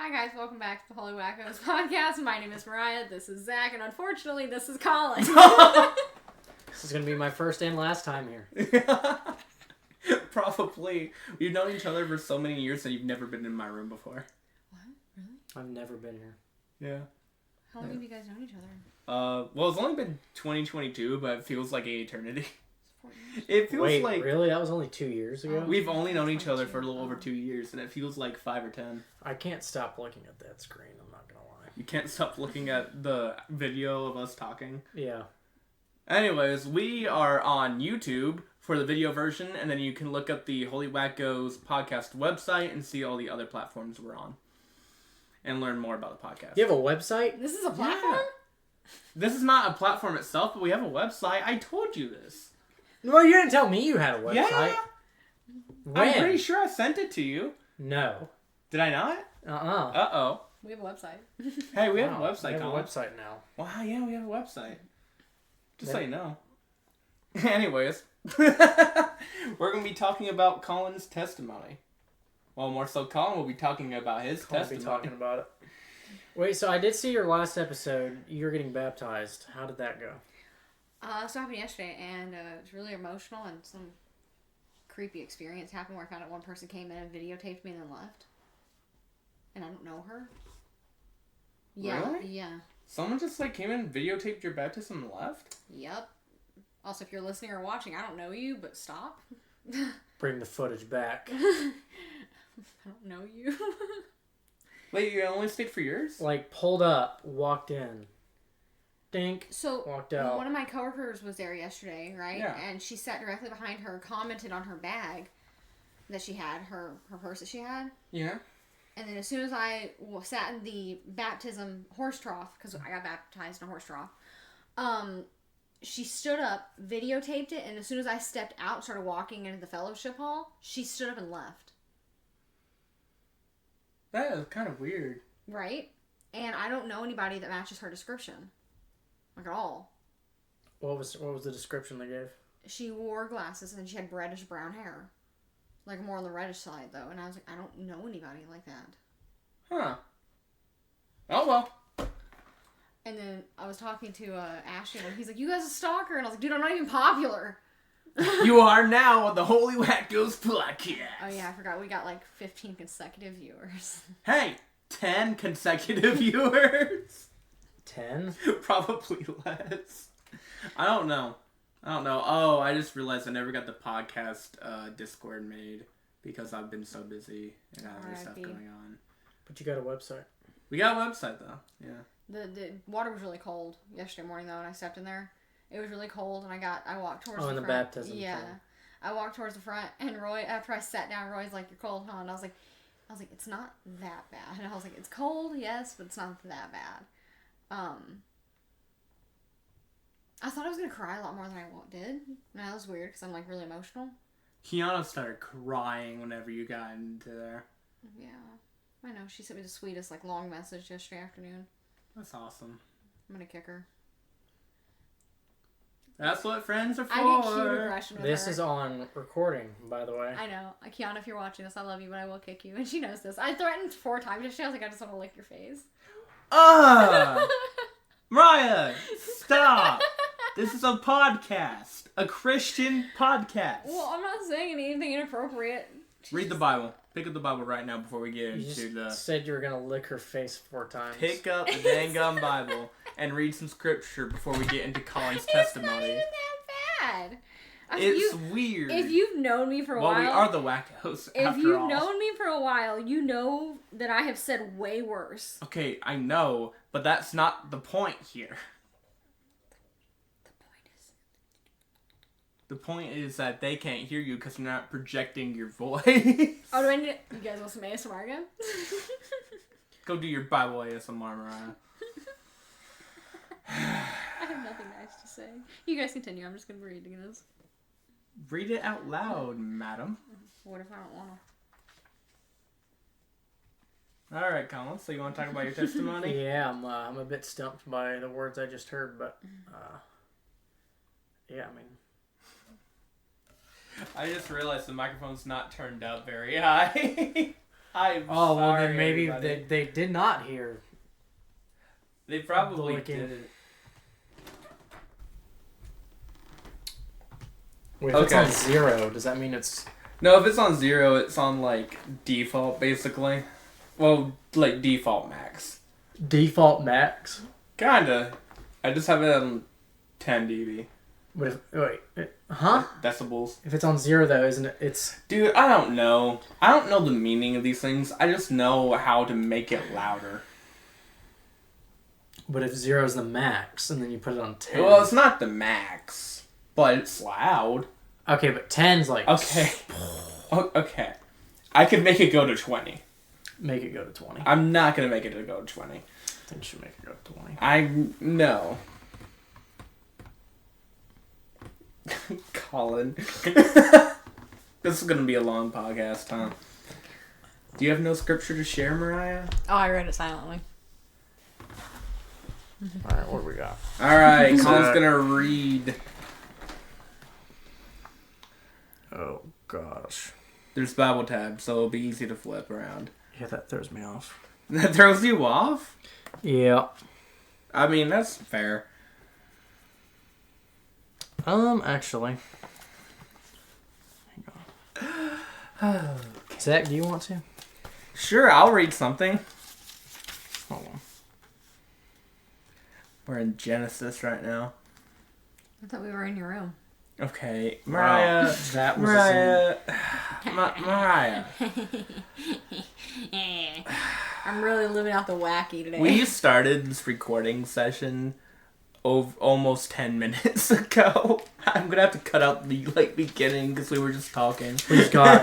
Hi guys, welcome back to the Holy Wackos podcast. My name is Mariah, this is Zach, and unfortunately this is Collin. This is going to be my first and last time here. Probably. We've known each other for so many years that you've never been in my room before. What? Really? I've never been here. Yeah. How long have you guys known each other? Well, it's only been 2022, but it feels like an eternity. It feels like... really? That was only 2 years ago? We've only known each other for a little over 2 years, and it feels like 5 or 10. I can't stop looking at that screen, I'm not going to lie. You can't stop looking at the video of us talking. Yeah. Anyways, we are on YouTube for the video version, and then you can look up the Holy Wackos podcast website and see all the other platforms we're on. And learn more about the podcast. You have a website? This is a platform? Yeah. This is not a platform itself, but we have a website. I told you this. Well, you didn't tell me you had a website. Yeah. When? I'm pretty sure I sent it to you. No. Did I not? Uh-oh. We have a website. Hey, we have a website, We have Collin. a website now. Wow, yeah, we have a website. Just so you know. Anyways. We're going to be talking about Collin's testimony. Well, more so Collin will be talking about his testimony. Be talking about it. Wait, so I did see your last episode. You're getting baptized. How did that go? So it happened yesterday, and it was really emotional, and some creepy experience happened where I found out one person came in and videotaped me and then left. And I don't know her. Yeah. Really? Yeah. Someone just came in and videotaped your baptism and left? Yep. Also, if you're listening or watching, I don't know you, but stop. Bring the footage back. I don't know you. Wait, you only stayed for yours? Pulled up, walked in. Dink. So, walked out. one of my coworkers was there yesterday, right? Yeah. And she sat directly behind her, commented on her bag that she had, her purse that she had. Yeah. And then as soon as I sat in the baptism horse trough, because I got baptized in a horse trough, she stood up, videotaped it, and as soon as I stepped out and started walking into the fellowship hall, she stood up and left. That is kind of weird. Right? And I don't know anybody that matches her description. Like, at all. What was the description they gave? She wore glasses and she had reddish brown hair. Like, more on the reddish side, though. And I was like, I don't know anybody like that. Huh. Oh, well. And then I was talking to Ashton, and he's like, you guys a stalker? And I was like, dude, I'm not even popular. You are now on the Holy Wackos podcast. Oh, yeah, I forgot. We got, 15 consecutive viewers. Hey, 10 consecutive viewers. 10? Probably less. I don't know. Oh, I just realized I never got the podcast Discord made because I've been so busy and I have other stuff going on. But you got a website. We got a website, though. Yeah. The water was really cold yesterday morning, though, and I stepped in there. It was really cold, and I walked towards the front. Oh, in the baptism. Yeah. Thing. I walked towards the front, and Roy, after I sat down, Roy's like, you're cold, huh? And I was like, it's not that bad. And I was like, it's cold, yes, but it's not that bad. I thought I was going to cry a lot more than I did. And that was weird, because I'm, really emotional. Kiana started crying whenever you got into there. Yeah. I know. She sent me the sweetest, long message yesterday afternoon. That's awesome. I'm going to kick her. That's what friends are for. I get cute aggression with her. This is on recording, by the way. I know. Kiana, if you're watching this, I love you, but I will kick you. And she knows this. I threatened 4 times yesterday. I was like, I just want to lick your face. Mariah, stop. This is a podcast. A Christian podcast. Well, I'm not saying anything inappropriate. Read the Bible. Pick up the Bible right now before we get You into just the... said you were going to lick her face 4 times. Pick up the dang gum Bible and read some scripture before we get into Colin's testimony. It's not even that bad. It's weird. If you've known me for a while... Well, we are the Wackos, If you've known me for a while, you know that I have said way worse. Okay, I know, but that's not the point here. The point is that they can't hear you because you're not projecting your voice. Oh, do I need to... You guys want some ASMR again? Go do your Bible ASMR, Mariah. I have nothing nice to say. You guys continue. I'm just going to be reading this. Read it out loud, madam. What if I don't want to? Alright, Colin, so you want to talk about your testimony? Yeah, I'm a bit stumped by the words I just heard, but... yeah, I mean... I just realized the microphone's not turned up very high. I'm Oh, well, sorry, then maybe everybody. they did not hear. They probably licking. didn't. Wait, if it's on 0, does that mean it's... No, if it's on 0, it's on, like, default, basically. Well, like, default max. Default max? Kinda. I just have it on 10 dB. What if... Wait. Huh? Decibels. If it's on 0, though, isn't it? It's... Dude, I don't know. I don't know the meaning of these things. I just know how to make it louder. But if 0 is the max, and then you put it on 10... Well, it's not the max, but it's loud. Okay, but 10's like... Okay. Okay. I could make it go to 20. Make it go to 20. I'm not going to make it to go to 20. I think you should make it go to 20. No. Collin. This is going to be a long podcast, huh? Do you have no scripture to share, Mariah? Oh, I read it silently. Alright, what do we got? Alright, Collin's going to read. Oh, gosh. There's Bible tabs, so it'll be easy to flip around. Yeah, that throws me off. That throws you off? Yeah. I mean, that's fair. Actually. Hang on. Zach, do you want to? Sure, I'll read something. Hold on. We're in Genesis right now. I thought we were in your room. Okay, Mariah. Wow. That was Mariah. Mariah. I'm really living out the wacky today. We started this recording session almost 10 minutes ago. I'm gonna have to cut out the beginning because we were just talking. Please God,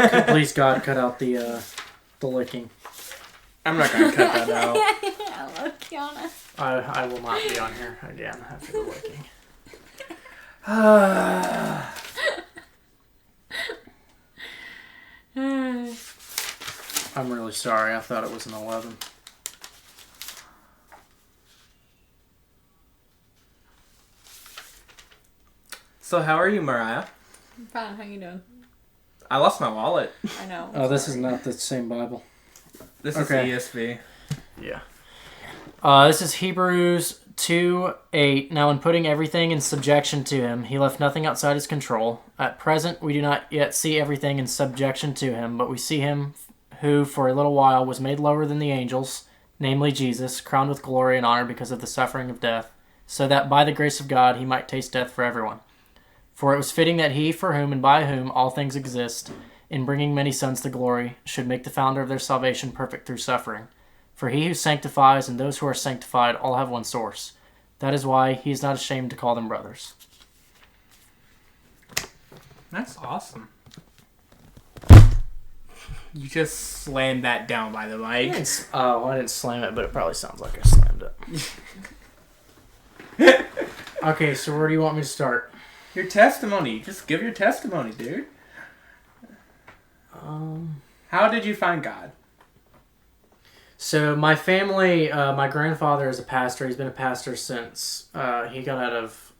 cut out the licking. I'm not gonna cut that out. I love Kiana. I will not be on here again after the licking. I'm really sorry. I thought it was an 11. So how are you, Mariah? I'm fine. How you doing? I lost my wallet. I know. Oh, this is not the same Bible. This Okay. is ESV. Yeah. This is Hebrews 2:8. Now, in putting everything in subjection to him, he left nothing outside his control. At present, we do not yet see everything in subjection to him, but we see him who, for a little while, was made lower than the angels, namely Jesus, crowned with glory and honor because of the suffering of death, so that by the grace of God he might taste death for everyone. For it was fitting that he, for whom and by whom all things exist, in bringing many sons to glory, should make the founder of their salvation perfect through suffering. For he who sanctifies and those who are sanctified all have one source. That is why he is not ashamed to call them brothers. That's awesome. You just slammed that down by the mic. I didn't slam it, but it probably sounds like I slammed it. Okay, so where do you want me to start? Your testimony. Just give your testimony, dude. How did you find God? So my family, my grandfather is a pastor. He's been a pastor since he got out of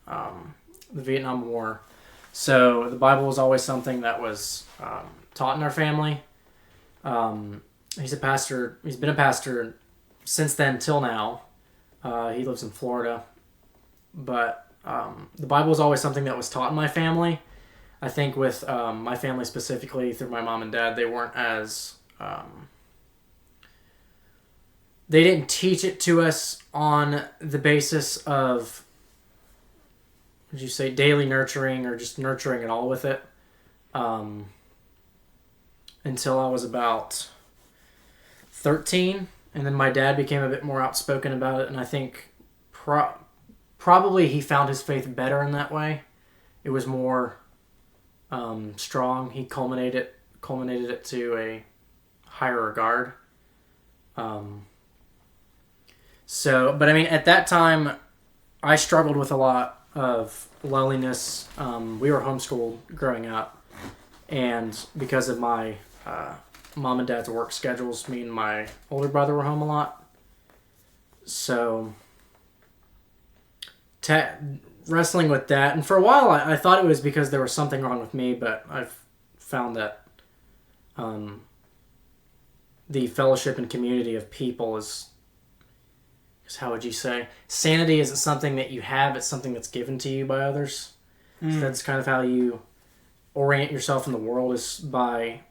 the Vietnam War. So the Bible was always something that was taught in our family. He's a pastor. He's been a pastor since then till now. He lives in Florida. But the Bible was always something that was taught in my family. I think with my family specifically, through my mom and dad, they weren't as... they didn't teach it to us on the basis of, would you say, daily nurturing or just nurturing at all with it. Until I was about 13. And then my dad became a bit more outspoken about it. And I think probably he found his faith better in that way. It was more strong. He culminated it to a higher regard. But I mean, at that time, I struggled with a lot of loneliness. We were homeschooled growing up, and because of my mom and dad's work schedules, me and my older brother were home a lot. So, wrestling with that, and for a while, I thought it was because there was something wrong with me, but I've found that the fellowship and community of people is how would you say? Sanity isn't something that you have, it's something that's given to you by others. So that's kind of how you orient yourself in the world, is by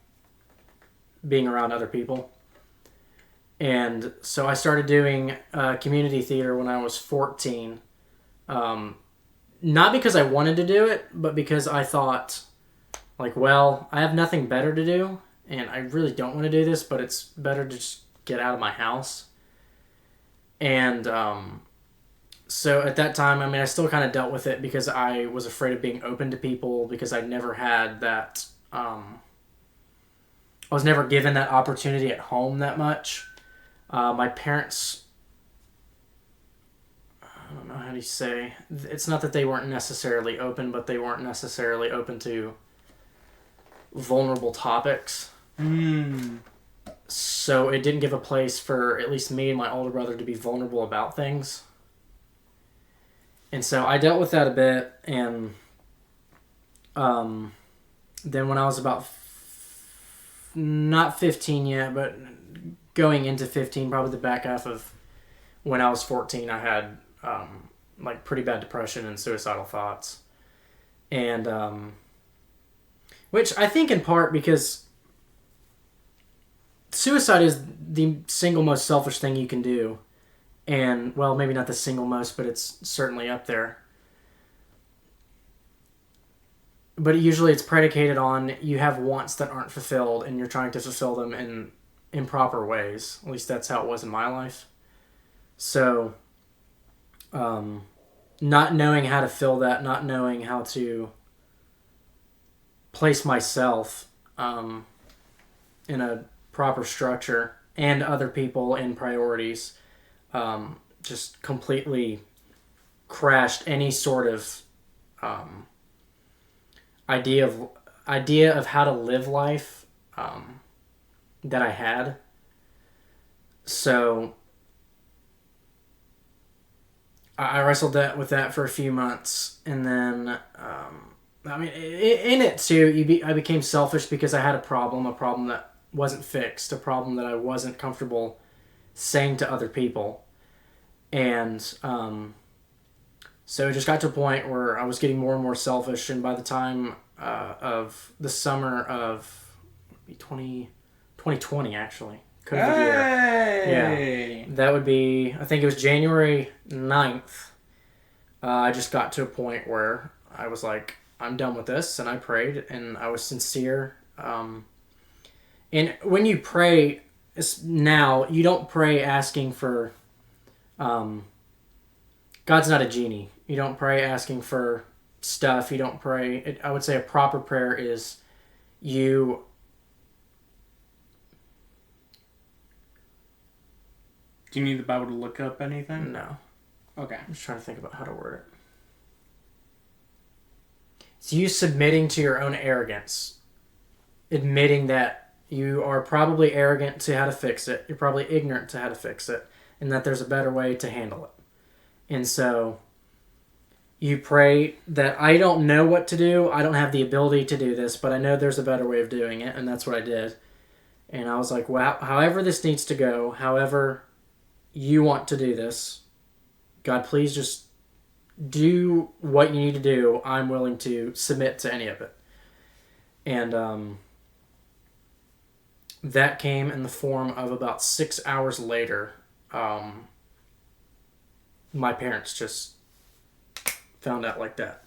being around other people. And so I started doing community theater when I was 14. Not because I wanted to do it, but because I thought, like, well, I have nothing better to do, and I really don't want to do this, but it's better to just get out of my house. And so at that time, I mean, I still kind of dealt with it because I was afraid of being open to people, because I never had that, I was never given that opportunity at home that much. My parents, I don't know how do you say, it's not that they weren't necessarily open, but they weren't necessarily open to vulnerable topics. So it didn't give a place for at least me and my older brother to be vulnerable about things. And so I dealt with that a bit, and then when I was about not 15 yet, but going into 15, probably the back half of when I was 14, I had like pretty bad depression and suicidal thoughts. And which I think in part because suicide is the single most selfish thing you can do. And, well, maybe not the single most, but it's certainly up there. But usually it's predicated on you have wants that aren't fulfilled, and you're trying to fulfill them in improper ways. At least that's how it was in my life. So, not knowing how to fill that, not knowing how to place myself in a proper structure and other people in priorities, just completely crashed any sort of idea of how to live life that I had. So I wrestled with that for a few months, and then I mean, in it too, I became selfish because I had a problem that wasn't fixed, a problem that I wasn't comfortable saying to other people. And so it just got to a point where I was getting more and more selfish, and by the time of the summer of 2020, actually, COVID year. Yeah, that would be, I think it was January 9th. I just got to a point where I was like, I'm done with this, and I prayed, and I was sincere. And when you pray now, you don't pray asking for, God's not a genie. You don't pray asking for stuff. You don't pray. I would say a proper prayer is you... Do you need the Bible to look up anything? No. Okay. I'm just trying to think about how to word it. It's you submitting to your own arrogance. Admitting that you are probably arrogant to how to fix it. You're probably ignorant to how to fix it. And that there's a better way to handle it. And so you pray that I don't know what to do. I don't have the ability to do this, but I know there's a better way of doing it. And that's what I did. And I was like, wow, however this needs to go, however you want to do this, God, please just do what you need to do. I'm willing to submit to any of it. And that came in the form of about 6 hours later. My parents just found out like that.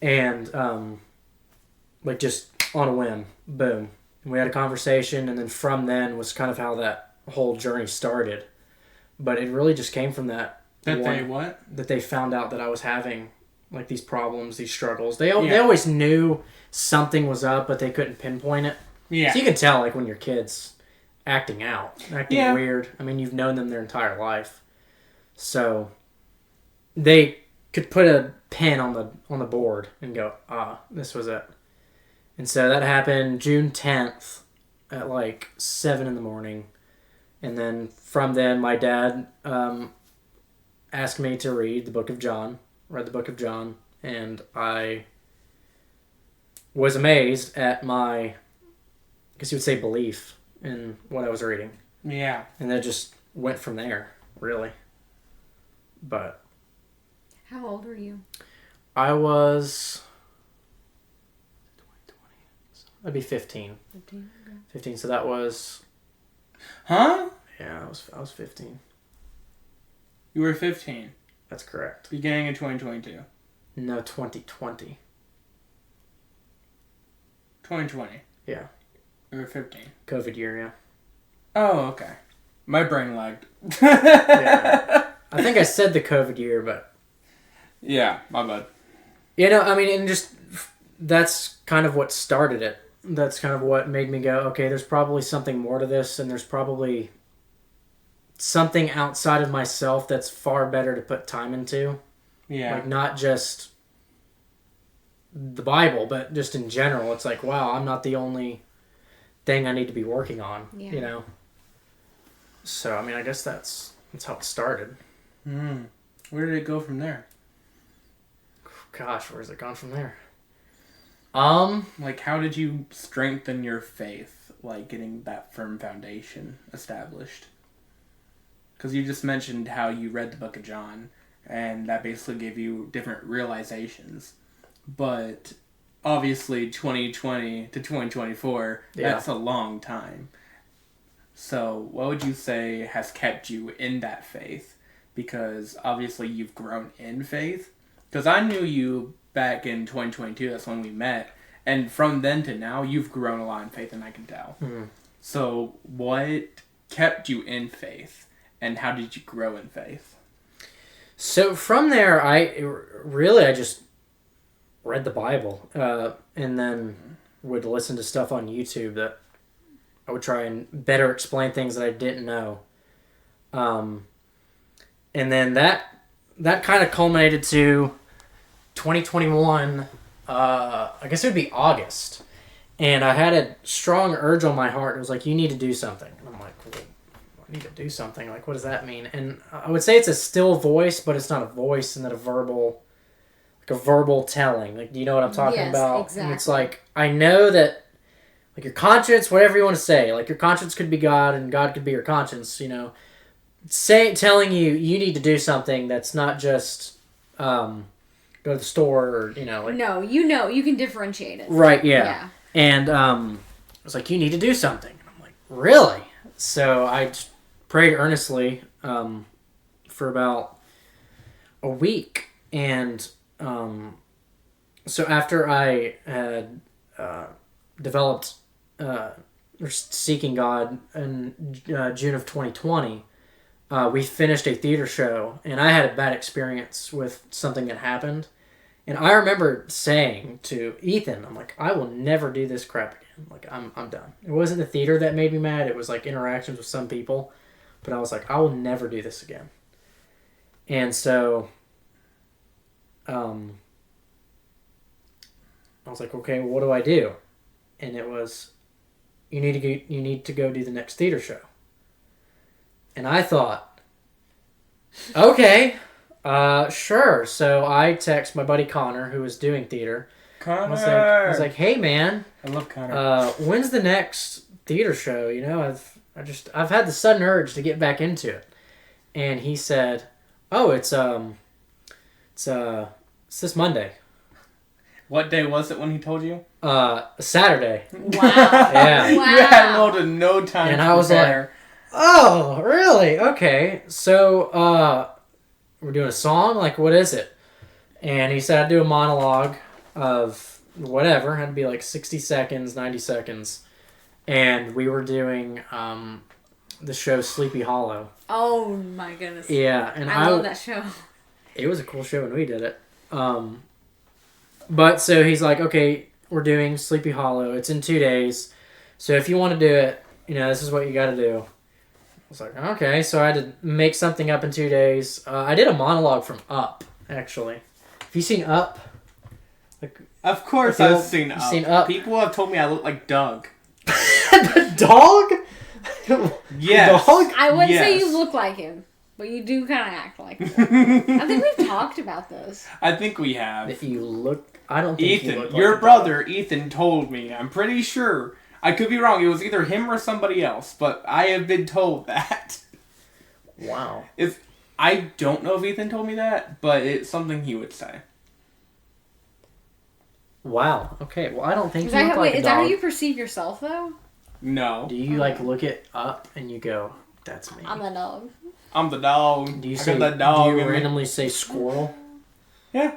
And like just on a whim, boom. And we had a conversation, and then from then was kind of how that whole journey started. But it really just came from that. That they found out that I was having like these problems, these struggles. They always knew something was up, but they couldn't pinpoint it. Yeah. So you can tell, like, when your kid's acting weird. I mean, you've known them their entire life. So they could put a pin on the board and go, this was it. And so that happened June 10th at like 7 in the morning. And then from then, my dad asked me to read the book of John. Read the book of John. And I was amazed at my, I guess you would say, belief in what I was reading. Yeah. And that just went from there, really. But How old were you? I was... I'd be 15. 15. Okay. 15, so that was... Huh? Yeah, I was 15. You were 15. That's correct. Beginning of 2022. No, 2020. 2020. Yeah. You were 15. COVID year, yeah. Oh, okay. My brain lagged. Yeah. I think I said the COVID year, but... Yeah, my bad. You know, I mean, and just... That's kind of what started it. That's kind of what made me go, okay, there's probably something more to this, and there's probably something outside of myself that's far better to put time into. Yeah. Like, not just the Bible, but just in general. It's like, wow, I'm not the only thing I need to be working on, you know? So, I mean, I guess that's how it started. Where did it go from there? Gosh, where's it gone from there? Like, how did you strengthen your faith, like, getting that firm foundation established? Because you just mentioned how you read the book of John, and that basically gave you different realizations. But, obviously, 2020 to 2024, that's a long time. So, what would you say has kept you in that faith? Because, obviously, you've grown in faith. Because I knew you back in 2022, that's when we met. And from then to now, you've grown a lot in faith, and I can tell. So, what kept you in faith, and how did you grow in faith? So, from there, I just read the Bible, and then would listen to stuff on YouTube that I would try and better explain things that I didn't know. And then that kind of culminated to 2021, I guess it would be August. And I had a strong urge on my heart. It was like, you need to do something. And I'm like, well, I need to do something. Like, what does that mean? And I would say it's a still voice, but it's not a voice and not a verbal telling. Like, do you know what I'm talking about? Exactly. And it's like, I know that, like, your conscience, whatever you want to say, like, your conscience could be God and God could be your conscience, you know. Telling you need to do something that's not just go to the store or, you know. Like, No, you can differentiate it. Right, yeah. And I was like, you need to do something. And I'm like, really? So I prayed earnestly for about a week. And so after I had developed Seeking God in June of 2020, we finished a theater show, and I had a bad experience with something that happened. And I remember saying to Ethan, I'm like, I will never do this crap again. Like, I'm done. It wasn't the theater that made me mad. It was, like, interactions with some people. But I was like, I will never do this again. And so, I was like, okay, well, what do I do? And it was, you need to go do the next theater show. And I thought, okay, sure. So I text my buddy Connor, who was doing theater. Connor! I was like, hey man, I love Connor. when's the next theater show? You know, I've had the sudden urge to get back into it. And he said, oh, it's this Monday. What day was it when he told you? Saturday. Wow. Yeah. You had little to no time And to I was prepare. like, oh, really? Okay. So, we're doing a song? Like, what is it? And he said I'd do a monologue of whatever. It had to be like 60 seconds, 90 seconds. And we were doing the show Sleepy Hollow. Oh, my goodness. Yeah. And I love that show. It was a cool show when we did it. But so he's like, okay, we're doing Sleepy Hollow. It's in 2 days. So if you want to do it, you know, this is what you got to do. I was like, okay. So I had to make something up in 2 days. I did a monologue from Up, actually. Have you seen Up? Like, of course I've I've seen Up. People have told me I look like Doug. The dog? Yes. The dog? I wouldn't say you look like him, but you do kind of act like him. I think we've talked about this. I think we have. If you look... I don't think Ethan, you look your like brother, Ethan, told me, I'm pretty sure, I could be wrong. It was either him or somebody else, but I have been told that. Wow. I don't know if Ethan told me that, but it's something he would say. Wow. Okay. Well, I don't think Is you look like a that dog. how you perceive yourself, though? No. Do you like look it up and you go, "That's me"? I'm a dog. I'm the dog. Do you I say? got that dog Do you in me. randomly say squirrel? Yeah.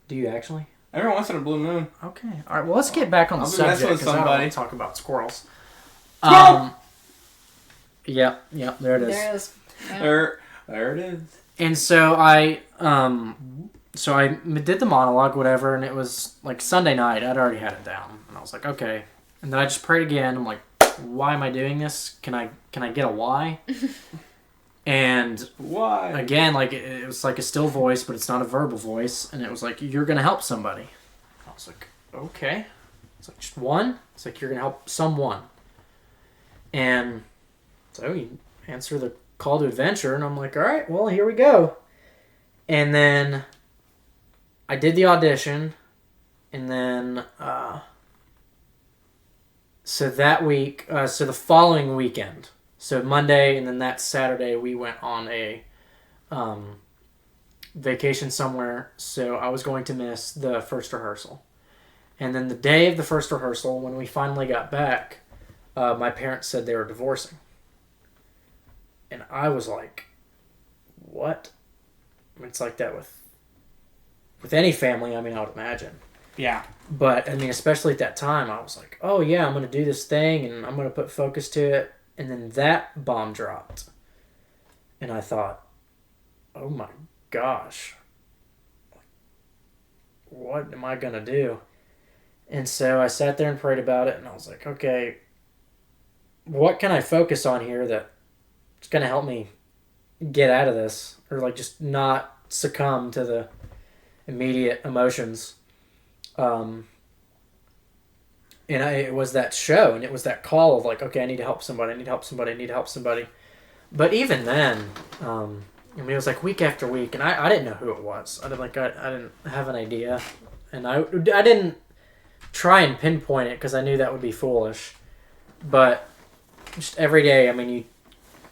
Do you actually? Every once in a blue moon. Okay. All right. Well, let's get back on the I'll be messing subject with because I don't somebody. want to talk about squirrels. Squirrel! Yep. There it is. There it is. Yeah. There it is. And so I did the monologue, whatever, and it was like Sunday night. I'd already had it down, and I was like, okay. And then I just prayed again. I'm like, why am I doing this? Can I get a why? And Why? again, like it was like a still voice, but it's not a verbal voice, and it was like, you're gonna help somebody. I was like, okay. It's like, just one. It's like, you're gonna help someone. And so you answer the call to adventure, and I'm like, all right, well, here we go. And then I did the audition, and then so that week, so the following weekend, so Monday, and then that Saturday, we went on a vacation somewhere, so I was going to miss the first rehearsal. And then the day of the first rehearsal, when we finally got back, my parents said they were divorcing. And I was like, what? It's like that with any family, I mean, I would imagine. Yeah. But, I mean, especially at that time, I was like, oh, yeah, I'm going to do this thing, and I'm going to put focus to it. And then that bomb dropped. And I thought, oh, my gosh. What am I going to do? And so I sat there and prayed about it, and I was like, okay, what can I focus on here that's going to help me get out of this? Or, like, just not succumb to the immediate emotions. And it was that show, and it was that call of like, okay, I need to help somebody, I need to help somebody, I need to help somebody. But even then, I mean, it was like week after week, and I didn't know who it was. I didn't have an idea, and I didn't try and pinpoint it because I knew that would be foolish. But just every day, I mean, you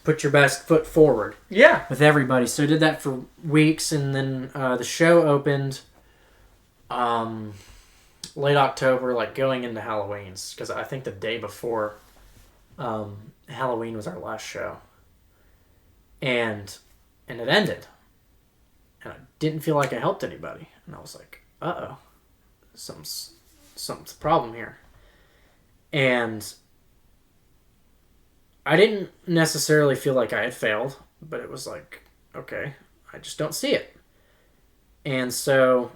put your best foot forward. Yeah. With everybody. So I did that for weeks, and then the show opened late October, like going into Halloween's, because I think the day before Halloween was our last show. And it ended. And I didn't feel like I helped anybody. And I was like, uh-oh. Something's a problem here. And I didn't necessarily feel like I had failed, but it was like, okay, I just don't see it. And so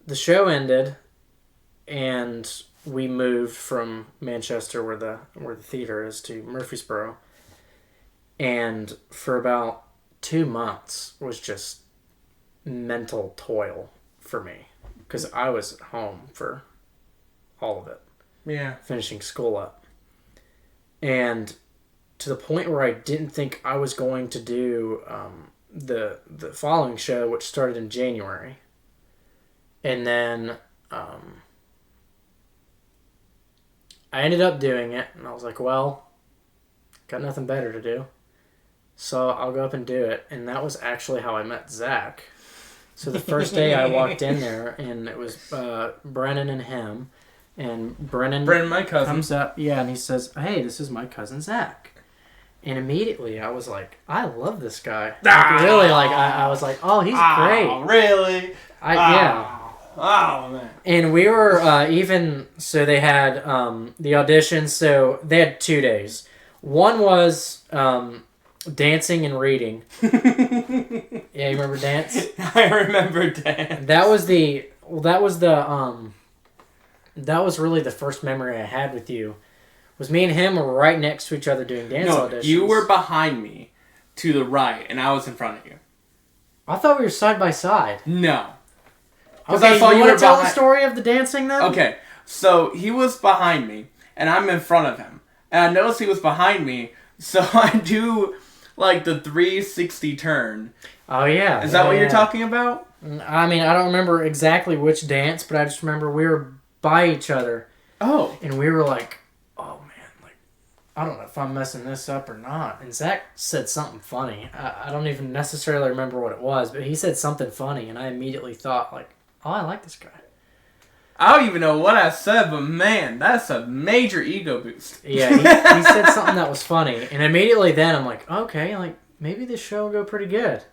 the show ended, and we moved from Manchester, where the theater is, to Murfreesboro. And for about 2 months was just mental toil for me, because I was at home for all of it. Yeah. Finishing school up. And to the point where I didn't think I was going to do the following show, which started in January. And then I ended up doing it, and I was like, well, got nothing better to do, so I'll go up and do it. And that was actually how I met Zach. So the first day I walked in there, and it was Brennan and him, and Brennan, my cousin, comes up, yeah, and he says, hey, this is my cousin Zach. And immediately I was like, I love this guy. Like, really, like, I was like, oh, he's great. Really? Yeah. Oh, man. And we were so they had the audition, so they had 2 days. One was dancing and reading. Yeah, you remember dance? I remember dance. That was really the first memory I had with you. Was me and him were right next to each other doing dance auditions. You were behind me to the right, and I was in front of you. I thought we were side by side. No. Okay, you want to tell the story of the dancing then? Okay, so he was behind me, and I'm in front of him. And I noticed he was behind me, so I do, like, the 360 turn. Oh, yeah. Is that what you're talking about? I mean, I don't remember exactly which dance, but I just remember we were by each other. Oh. And we were like, oh man, like, I don't know if I'm messing this up or not. And Zach said something funny. I don't even necessarily remember what it was, but he said something funny, and I immediately thought, like, oh, I like this guy. I don't even know what I said, but man, that's a major ego boost. Yeah, he said something that was funny, and immediately then I'm like, okay, like, maybe this show will go pretty good.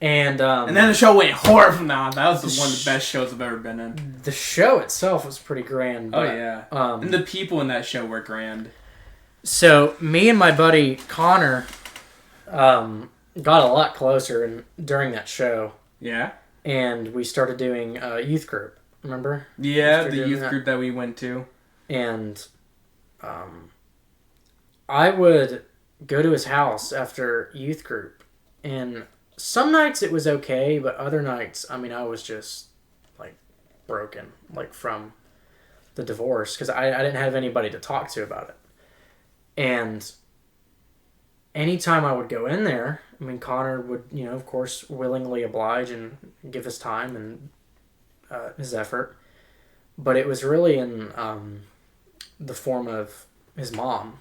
And then the show went horrible. Nah, that was one of the best shows I've ever been in. The show itself was pretty grand. But, oh, yeah. And the people in that show were grand. So, me and my buddy Connor got a lot closer during that show. Yeah? And we started doing a youth group. Remember? Yeah, the youth group that we went to. And I would go to his house after youth group. And some nights it was okay, but other nights, I mean, I was just, like, broken. Like, from the divorce. Because I didn't have anybody to talk to about it. And anytime I would go in there, I mean, Connor would, of course, willingly oblige and give his time and his effort, but it was really in the form of his mom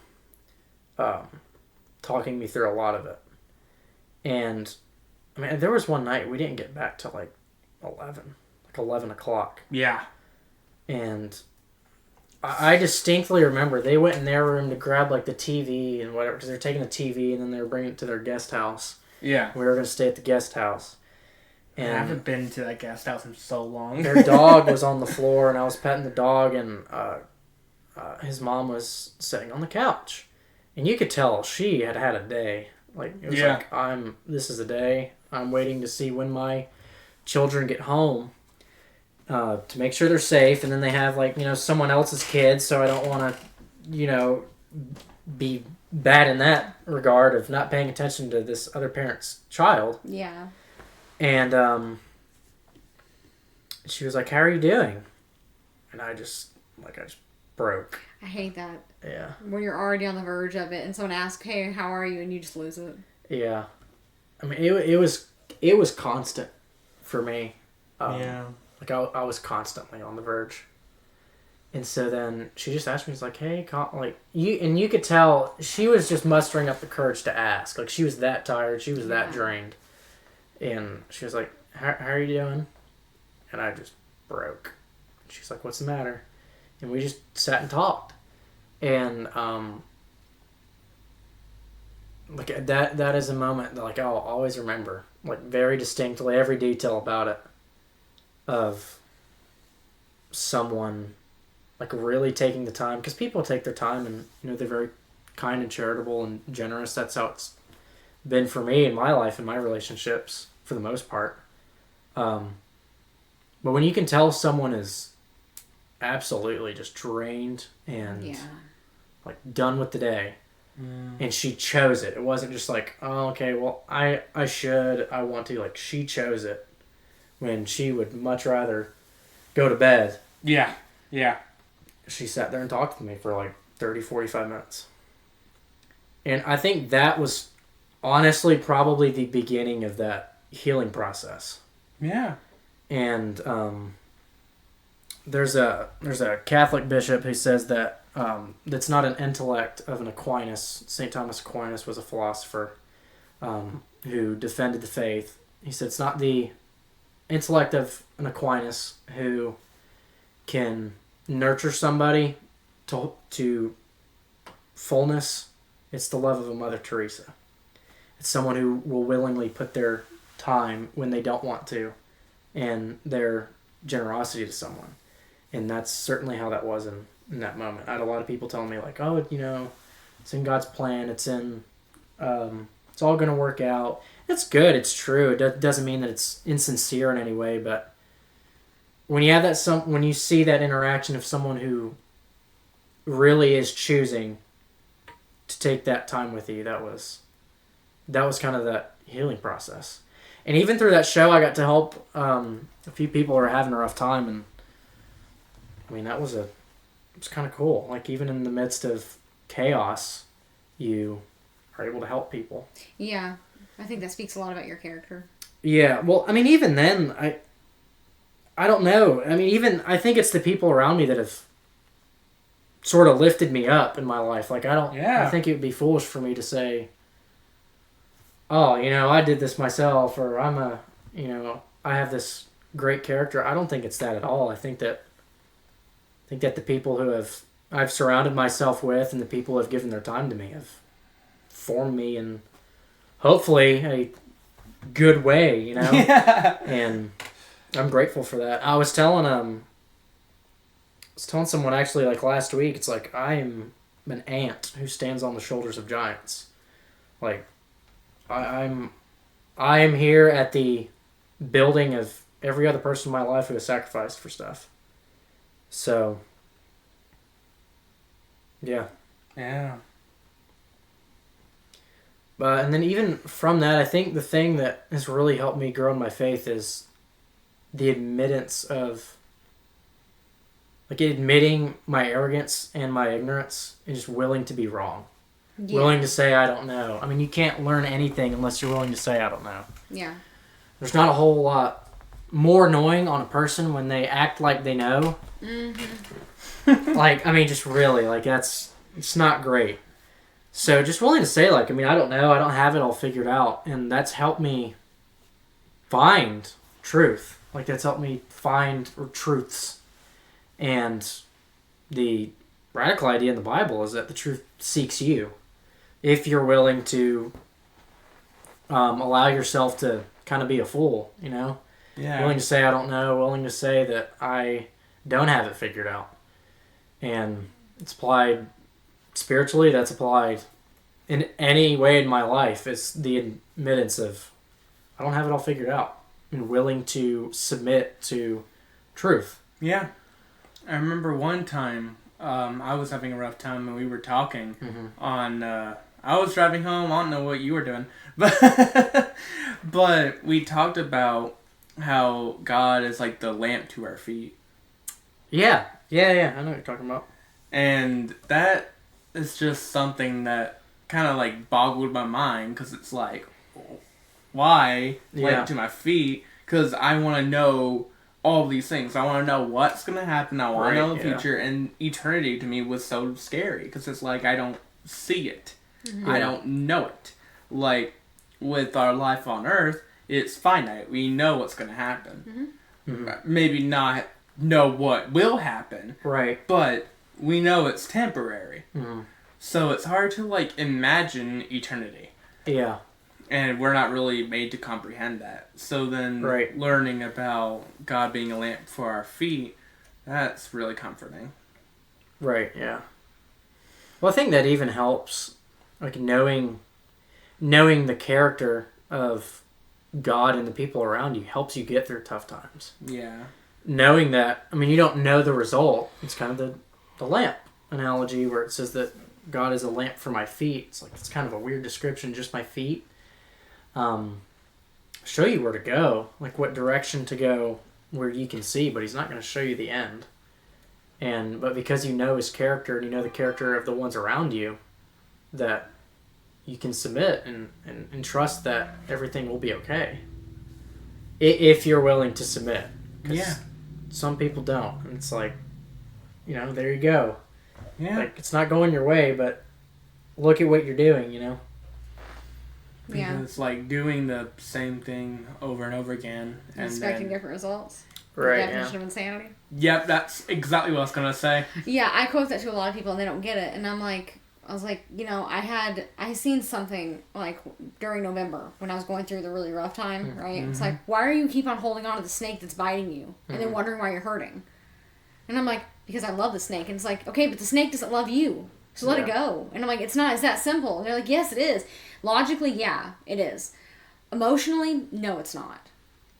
talking me through a lot of it. And I mean, there was one night we didn't get back till like 11 o'clock. Yeah. And I distinctly remember they went in their room to grab like the TV and whatever, because they're taking the TV and then they were bringing it to their guest house. Yeah. We were going to stay at the guest house. And I haven't been to that guest house in so long. Their dog was on the floor, and I was petting the dog, and his mom was sitting on the couch. And you could tell she had had a day. Like, it was like, this is a day. I'm waiting to see when my children get home to make sure they're safe. And then they have, like, someone else's kids, so I don't want to, be bad in that regard of not paying attention to this other parent's child. Yeah. And she was like, how are you doing? And I just broke. I hate that. Yeah. When you're already on the verge of it and someone asks, hey, how are you? And you just lose it. Yeah. I mean, it was constant for me. Yeah. Like, I was constantly on the verge. And so then she just asked me, she's like, hey, you could tell she was just mustering up the courage to ask. Like, she was that tired. She was that drained. And she was like, how are you doing? And I just broke. She's like, what's the matter? And we just sat and talked. And like that is a moment that, like, I'll always remember, like, very distinctly, every detail about it, of someone like really taking the time, because people take their time, and they're very kind and charitable and generous. That's how it's been for me in my life and my relationships for the most part. But when you can tell someone is absolutely just drained and like done with the day, and she chose it. It wasn't just like, oh, okay, well, I want to. Like, she chose it when she would much rather go to bed. Yeah. She sat there and talked to me for like 30, 45 minutes. And I think that was honestly probably the beginning of that healing process. Yeah. And there's a Catholic bishop who says that that's not an intellect of an Aquinas. St. Thomas Aquinas was a philosopher who defended the faith. He said it's not the intellect of an Aquinas who can nurture somebody to fullness. It's the love of a Mother Teresa. It's someone who will willingly put their time when they don't want to, and their generosity to someone. And that's certainly how that was in that moment. I had a lot of people telling me, like, oh, it's in God's plan. It's in, it's all going to work out. It's good. It's true. It doesn't mean that it's insincere in any way, but when you have when you see that interaction of someone who really is choosing to take that time with you, that was kind of that healing process. And even through that show, I got to help a few people who are having a rough time, and I mean, it was kind of cool. Like, even in the midst of chaos, you are able to help people. Yeah, I think that speaks a lot about your character. Yeah, well, I mean, even then, I don't know. I mean, even I think it's the people around me that have sort of lifted me up in my life. Like, Yeah. I think it would be foolish for me to say, oh, I did this myself, or I have this great character. I don't think it's that at all. I think that the people who I've surrounded myself with and the people who have given their time to me have formed me in hopefully a good way, Yeah. And I'm grateful for that. I was telling someone actually like last week, it's like I am an ant who stands on the shoulders of giants. Like I am here at the building of every other person in my life who has sacrificed for stuff. So yeah. Yeah. And then even from that, I think the thing that has really helped me grow in my faith is the admittance of, like, admitting my arrogance and my ignorance and just willing to be wrong. Yeah. Willing to say, I don't know. I mean, you can't learn anything unless you're willing to say, I don't know. Yeah. There's not a whole lot more annoying on a person when they act like they know. Mm-hmm. Like, I mean, just really, like, it's not great. So just willing to say, like, I mean, I don't know. I don't have it all figured out. And that's helped me find truth. Like, that's helped me find truths. And the radical idea in the Bible is that the truth seeks you. If you're willing to allow yourself to kind of be a fool, Yeah. Willing to say, I don't know. Willing to say that I don't have it figured out. And it's applied spiritually, that's applied in any way in my life. It's the admittance of, I don't have it all figured out. And willing to submit to truth. Yeah. I remember one time, I was having a rough time and we were talking on, I was driving home, I don't know what you were doing, but we talked about how God is like the lamp to our feet. Yeah. I know what you're talking about. And that is just something that kind of like boggled my mind, because it's like, why lamp to my feet? Because I want to know all these things. I want to know what's going to happen. I want to know the future. And eternity to me was so scary, because it's like I don't see it. Mm-hmm. I don't know it. Like with our life on earth, it's finite. We know what's going to happen. Mm-hmm. Maybe not know what will happen. Right. But we know it's temporary. Mm-hmm. So it's hard to like imagine eternity. Yeah. And we're not really made to comprehend that. So then learning about God being a lamp for our feet, that's really comforting. Right, yeah. Well, I think that even helps, like, knowing the character of God and the people around you helps you get through tough times. Yeah. Knowing that, I mean, you don't know the result. It's kind of the lamp analogy where it says that God is a lamp for my feet. It's like, it's kind of a weird description, just my feet. Show you where to go, like what direction to go where you can see, but he's not going to show you the end. But because you know his character and you know the character of the ones around you, that you can submit and trust that everything will be okay. If you're willing to submit. Yeah. Some people don't. And it's like, there you go. Yeah. Like, it's not going your way, but look at what you're doing, Yeah. It's like doing the same thing over and over again. And expecting different results. Right, the definition of insanity. Yep, that's exactly what I was going to say. Yeah, I quote that to a lot of people and they don't get it. And I was like, I seen something like during November when I was going through the really rough time, right? Mm-hmm. It's like, why are you keep on holding on to the snake that's biting you and then wondering why you're hurting? And I'm like, because I love the snake. And it's like, okay, but the snake doesn't love you. So let it go. And I'm like, it's that simple. And they're like, yes, it is. Logically, yeah, it is. Emotionally, no, it's not.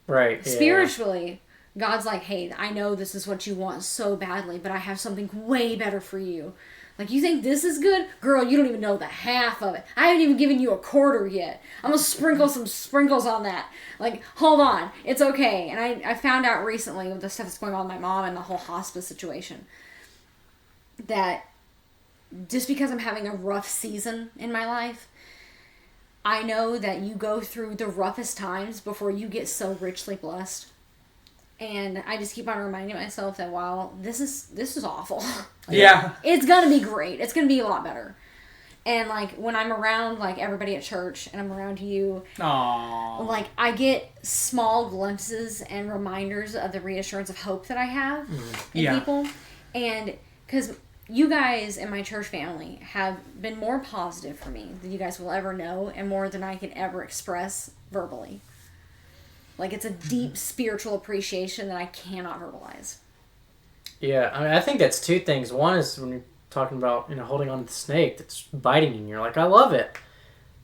Right. Spiritually, God's like, hey, I know this is what you want so badly, but I have something way better for you. Like, you think this is good? Girl, you don't even know the half of it. I haven't even given you a quarter yet. I'm going to sprinkle some sprinkles on that. Like, hold on. It's okay. And I found out recently with the stuff that's going on with my mom and the whole hospice situation that just because I'm having a rough season in my life, I know that you go through the roughest times before you get so richly blessed. And I just keep on reminding myself that while this is awful, Yeah. it's gonna be great. It's gonna be a lot better. And like when I'm around like everybody at church and I'm around you, Aww. like I get small glimpses and reminders of the reassurance of hope that I have in people. And because you guys in my church family have been more positive for me than you guys will ever know, and more than I can ever express verbally. Like it's a deep spiritual appreciation that I cannot verbalize. Yeah, I mean, I think that's two things. One is when you're talking about, holding on to the snake that's biting you, and you're like, I love it.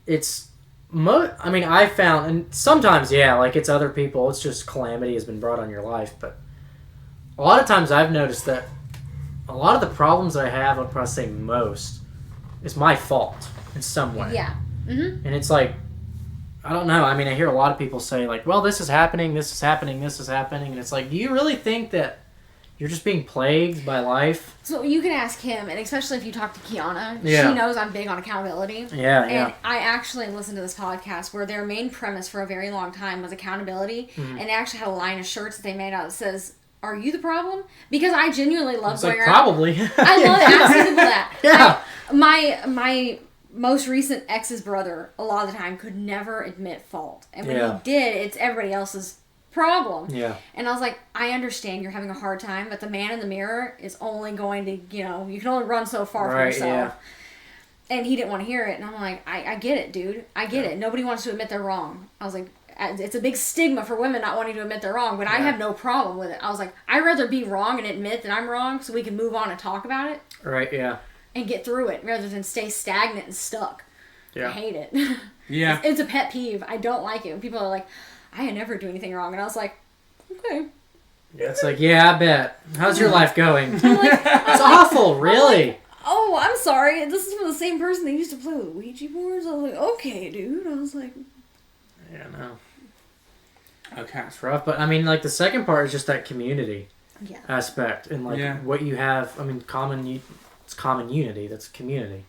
It's, I mean, I found, and sometimes, yeah, like it's other people, it's just calamity has been brought on your life, but a lot of times I've noticed that a lot of the problems that I have, I'd probably say most, is my fault in some way. Yeah. Mm-hmm. And it's like, I don't know. I mean, I hear a lot of people say, like, well, this is happening, this is happening, this is happening. And it's like, do you really think that you're just being plagued by life? So you can ask him, and especially if you talk to Kiana, Yeah. she knows I'm big on accountability. Yeah, And I actually listened to this podcast where their main premise for a very long time was accountability. Mm-hmm. And they actually had a line of shirts that they made out that says, "Are you the problem?" Because I genuinely love It's going like, around. probably. I love asking people that. Yeah. My most recent ex's brother, a lot of the time, could never admit fault. And when Yeah. he did, it's everybody else's problem. Yeah. And I was like, I understand you're having a hard time, but the man in the mirror is only going to, you can only run so far for Right, yourself. yeah. And he didn't want to hear it. And I'm like, I get it, dude. I get it. Nobody wants to admit they're wrong. I was like, it's a big stigma for women not wanting to admit they're wrong, but I have no problem with it. I was like, I'd rather be wrong and admit that I'm wrong so we can move on and talk about it Right, yeah. and get through it rather than stay stagnant and stuck. Yeah. I hate it. Yeah. It's a pet peeve. I don't like it when people are like, I never do anything wrong. And I was like, okay. Yeah, it's like, yeah, I bet. How's your life going? I'm like, It's awful, really. oh, I'm sorry. This is from the same person that used to play with Ouija boards. I was like, okay, dude. I was like, Yeah, no. Okay. It's rough, but I mean, like, the second part is just that community yeah. aspect. And, like, what you have, I mean, it's common unity. That's community.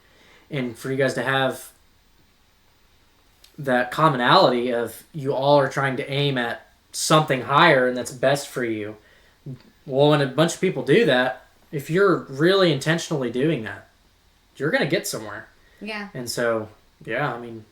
And for you guys to have that commonality of you all are trying to aim at something higher and that's best for you. Well, when a bunch of people do that, if you're really intentionally doing that, you're going to get somewhere. Yeah. And so, yeah, I mean,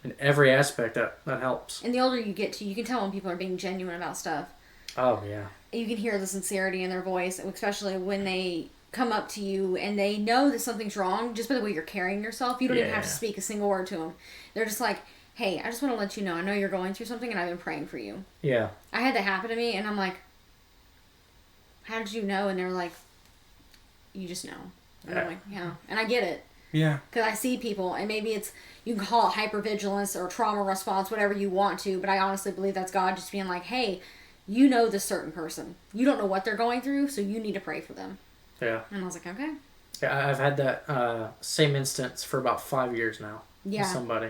in every aspect, that helps. And the older you get to, you can tell when people are being genuine about stuff. Oh, yeah. You can hear the sincerity in their voice, especially when they come up to you and they know that something's wrong just by the way you're carrying yourself. You don't even have to speak a single word to them. They're just like, hey, I just want to let you know, I know you're going through something and I've been praying for you. Yeah. I had that happen to me and I'm like, how did you know? And they're like, you just know. And I'm like, yeah. And I get it. Yeah. Because I see people, and maybe it's, you can call it hypervigilance or trauma response, whatever you want to, but I honestly believe that's God just being like, hey, you know this certain person. You don't know what they're going through, so you need to pray for them. Yeah. And I was like, okay. Yeah, I've had that same instance for about 5 years now. Yeah. With somebody.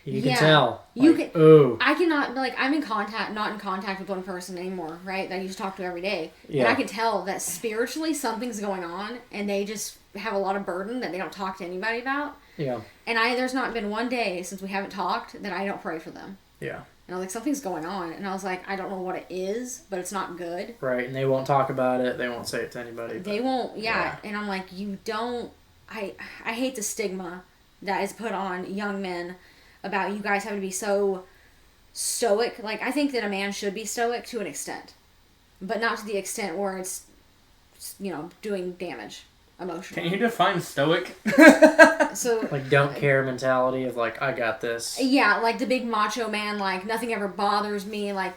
You can tell. You like, can. Ooh. I cannot, like, I'm not in contact with one person anymore, right? That I used to talk to every day. Yeah. And I can tell that spiritually something's going on, and they just have a lot of burden that they don't talk to anybody about. Yeah. And there's not been one day since we haven't talked that I don't pray for them. Yeah. And I was like, something's going on. And I was like, I don't know what it is, but it's not good. Right, and they won't talk about it. They won't say it to anybody. They won't, yeah. And I'm like, you don't, I hate the stigma that is put on young men about you guys having to be so stoic. Like, I think that a man should be stoic to an extent, but not to the extent where it's, doing damage emotionally. Can you define stoic? So, like, don't care mentality of, like, I got this. yeah, like the big macho man, like, nothing ever bothers me, like,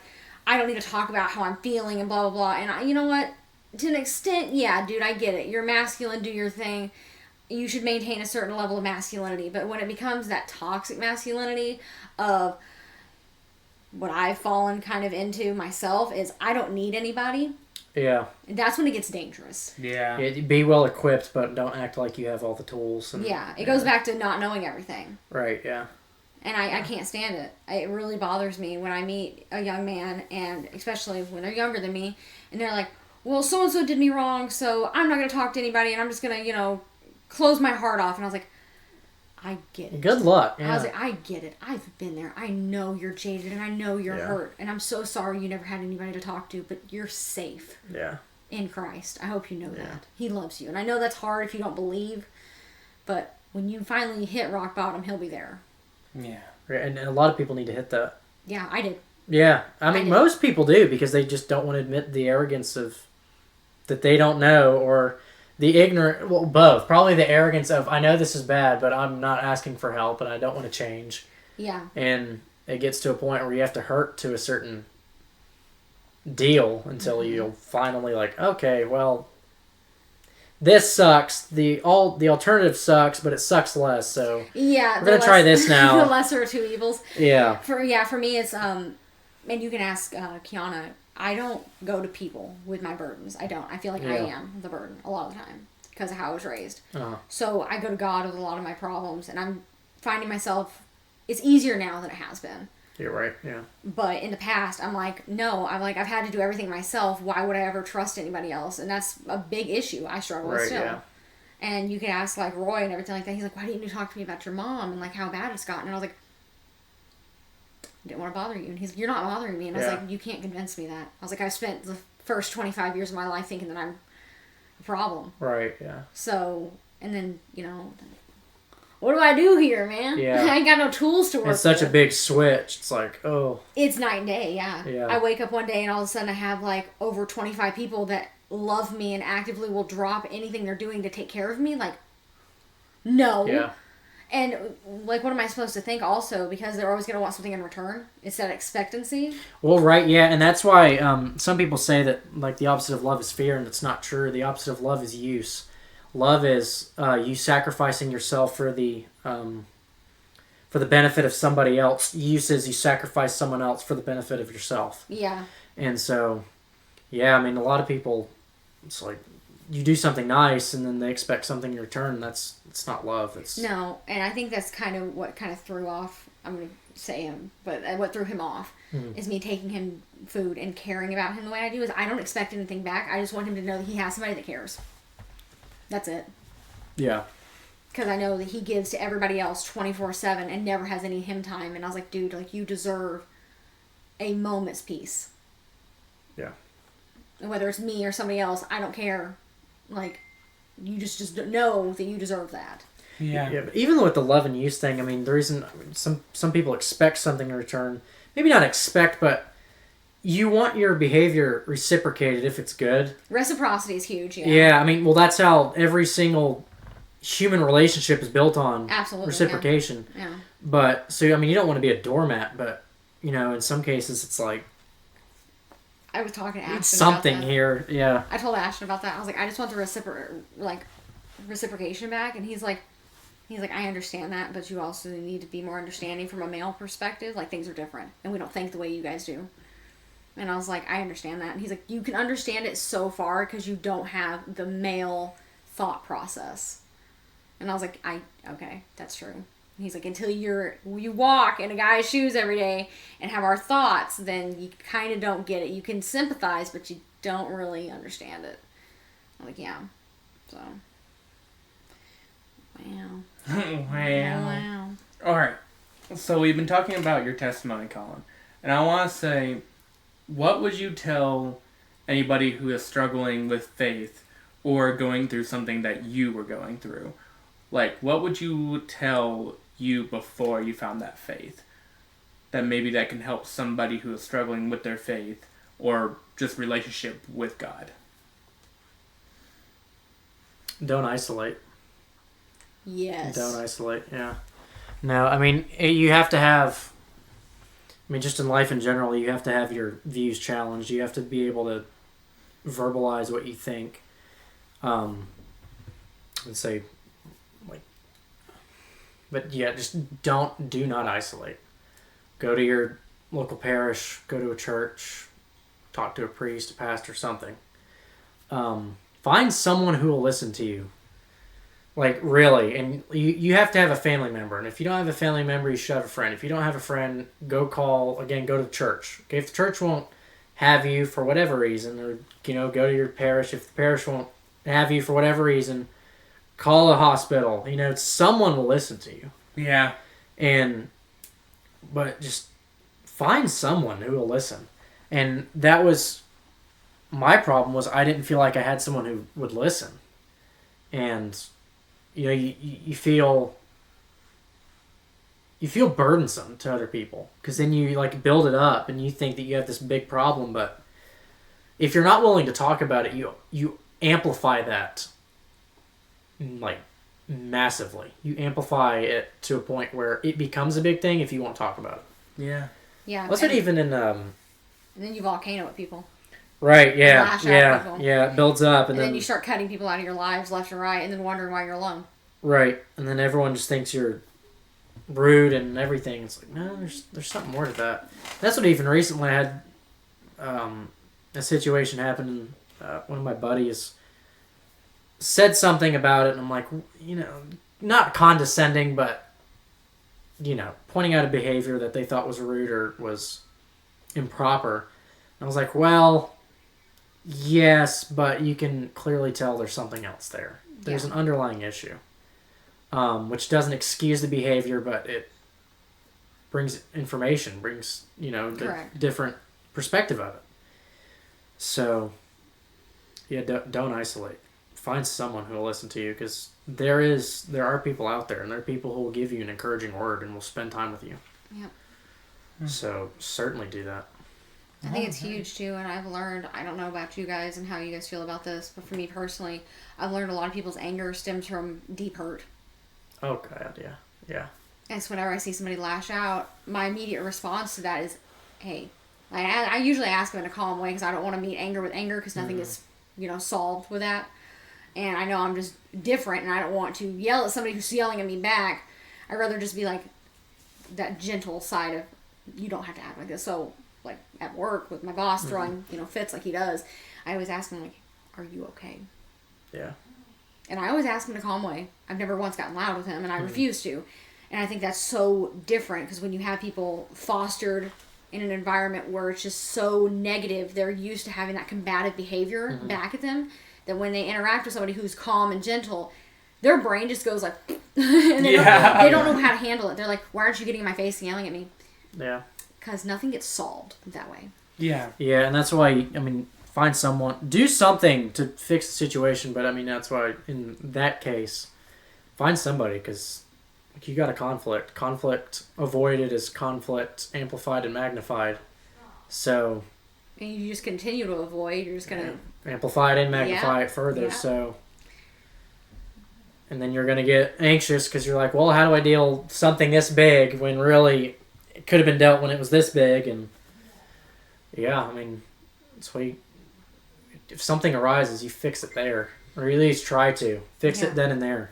I don't need to talk about how I'm feeling and blah, blah, blah. And you know what? To an extent, yeah, dude, I get it. You're masculine, do your thing. You should maintain a certain level of masculinity. But when it becomes that toxic masculinity of what I've fallen kind of into myself is I don't need anybody. Yeah. That's when it gets dangerous. Yeah. Be well equipped, but don't act like you have all the tools. And, Yeah, it goes back to not knowing everything. Right, yeah. And I can't stand it. It really bothers me when I meet a young man, and especially when they're younger than me, and they're like, well, so-and-so did me wrong, so I'm not going to talk to anybody, and I'm just going to, close my heart off. And I was like, I get it. Good luck. Yeah. I was like, I get it. I've been there. I know you're jaded and I know you're hurt. And I'm so sorry you never had anybody to talk to, but you're safe. Yeah. In Christ. I hope you know that. He loves you. And I know that's hard if you don't believe, but when you finally hit rock bottom, he'll be there. Yeah. And a lot of people need to hit that. Yeah, I did. Yeah. I mean, most people do because they just don't want to admit the arrogance of that they don't know, or the ignorant, well, both. Probably the arrogance of, I know this is bad, but I'm not asking for help and I don't want to change. Yeah. And it gets to a point where you have to hurt to a certain deal until you'll finally like, okay, well, this sucks. The alternative sucks, but it sucks less. So yeah, we're gonna try this now. The lesser of two evils. Yeah. For me, it's and you can ask Kiana. I don't go to people with my burdens. I don't. I feel like I am the burden a lot of the time because of how I was raised. Uh-huh. So I go to God with a lot of my problems, and I'm finding myself. It's easier now than it has been. You're right, yeah. But in the past, I'm like, no. I'm like, I've had to do everything myself. Why would I ever trust anybody else? And that's a big issue I struggle with still. Yeah. And you can ask, like, Roy and everything like that. He's like, why didn't you talk to me about your mom and, like, how bad it's gotten? And I was like, I didn't want to bother you. And he's like, you're not bothering me. And I was like, you can't convince me that. I was like, I've spent the first 25 years of my life thinking that I'm a problem. Right, yeah. So, and then, what do I do here, man? Yeah. I ain't got no tools to work with. It's such a big switch. It's like, oh. It's night and day, yeah. I wake up one day and all of a sudden I have like over 25 people that love me and actively will drop anything they're doing to take care of me. Like, no. Yeah. And like, what am I supposed to think also? Because they're always going to want something in return. It's that expectancy. Well, right, yeah. And that's why some people say that like the opposite of love is fear, and it's not true. The opposite of love is use. Love is you sacrificing yourself for the benefit of somebody else. Use is you sacrifice someone else for the benefit of yourself. Yeah. And so, yeah, I mean, a lot of people, it's like you do something nice and then they expect something in return. It's not love. It's no, and I think that's kind of what kind of threw off. I'm gonna say him, but what threw him off is me taking him food and caring about him the way I do. Is I don't expect anything back. I just want him to know that he has somebody that cares. That's it. Yeah. Because I know that he gives to everybody else 24/7 and never has any him time. And I was like, dude, like you deserve a moment's peace. Yeah. And whether it's me or somebody else, I don't care. Like, you just know that you deserve that. Yeah. Yeah. But even with the love and use thing, I mean, the reason some people expect something in return, maybe not expect, but you want your behavior reciprocated if it's good. Reciprocity is huge, yeah. Yeah, I mean, well, that's how every single human relationship is built on. Absolutely, reciprocation. Yeah. But, so, I mean, you don't want to be a doormat, but, in some cases it's like... I was talking to Ashton something about that. Here, yeah. I told Ashton about that. I was like, I just want the reciprocation back. And he's like, I understand that, but you also need to be more understanding from a male perspective. Like, things are different, and we don't think the way you guys do. And I was like, I understand that. And he's like, you can understand it so far because you don't have the male thought process. And I was like, okay, that's true. And he's like, until you walk in a guy's shoes every day and have our thoughts, then you kind of don't get it. You can sympathize, but you don't really understand it. I'm like, yeah. So, wow. All right. So we've been talking about your testimony, Collin. And I want to say, what would you tell anybody who is struggling with faith or going through something that you were going through? Like, what would you tell you before you found that faith? That maybe that can help somebody who is struggling with their faith or just relationship with God. Don't isolate. Yes. Don't isolate, yeah. No, I mean, you have to have... I mean, just in life in general, you have to have your views challenged. You have to be able to verbalize what you think. And say, like, but yeah, just do not isolate. Go to your local parish, go to a church, talk to a priest, a pastor, something. Find someone who will listen to you. Like, really. And you have to have a family member. And if you don't have a family member, you should have a friend. If you don't have a friend, go to the church. Okay, if the church won't have you for whatever reason, or, go to your parish. If the parish won't have you for whatever reason, call a hospital. You know, someone will listen to you. Yeah. But just find someone who will listen. And that was my problem, was I didn't feel like I had someone who would listen. And, you know, you feel burdensome to other people, because then you like build it up and you think that you have this big problem, but if you're not willing to talk about it, you amplify that like massively. You amplify it to a point where it becomes a big thing if you won't talk about it. Yeah. Yeah. What's it even in And then you volcano at people. Right, yeah. Lash out Yeah. people. Yeah, it builds up And then you start cutting people out of your lives left and right, and then wondering why you're alone. Right. And then everyone just thinks you're rude and everything. It's like, no, there's something more to that. That's what even recently I had a situation happen. One of my buddies said something about it, and I'm like, you know, not condescending, but, you know, pointing out a behavior that they thought was rude or was improper. And I was like, well, yes, but you can clearly tell there's something else there. There's an underlying issue, which doesn't excuse the behavior, but it brings information, brings, you know, the different perspective of it. So, yeah, don't isolate. Find someone who will listen to you, because there are people out there, and there are people who will give you an encouraging word and will spend time with you. Yep. So certainly do that. I think it's huge too, and I've learned, I don't know about you guys and how you guys feel about this, but for me personally, I've learned a lot of people's anger stems from deep hurt. Oh God, yeah. And so whenever I see somebody lash out, my immediate response to that is, hey, like, I usually ask them in a calm way, because I don't want to meet anger with anger, because nothing is, you know, solved with that. And I know I'm just different, and I don't want to yell at somebody who's yelling at me back. I'd rather just be like that gentle side of, you don't have to act like this. So, like at work with my boss throwing, you know, fits like he does, I always ask him, like, are you okay? Yeah. And I always ask him in a calm way. I've never once gotten loud with him, and I refuse to. And I think that's so different, because when you have people fostered in an environment where it's just so negative, they're used to having that combative behavior back at them, that when they interact with somebody who's calm and gentle, their brain just goes like, and they don't know how to handle it. They're like, why aren't you getting in my face and yelling at me? Yeah. Because nothing gets solved that way. Yeah. Yeah, and that's why, I mean, find someone, do something to fix the situation, but I mean, that's why in that case, find somebody, because like, you got a conflict. Conflict avoided is conflict amplified and magnified. So. And you just continue to avoid, you're just going to amplify it and magnify it further, so. And then you're going to get anxious, because you're like, well, how do I deal something this big when really it could have been dealt when it was this big? And yeah, I mean, that's why if something arises, you fix it there, or at least try to fix it then and there.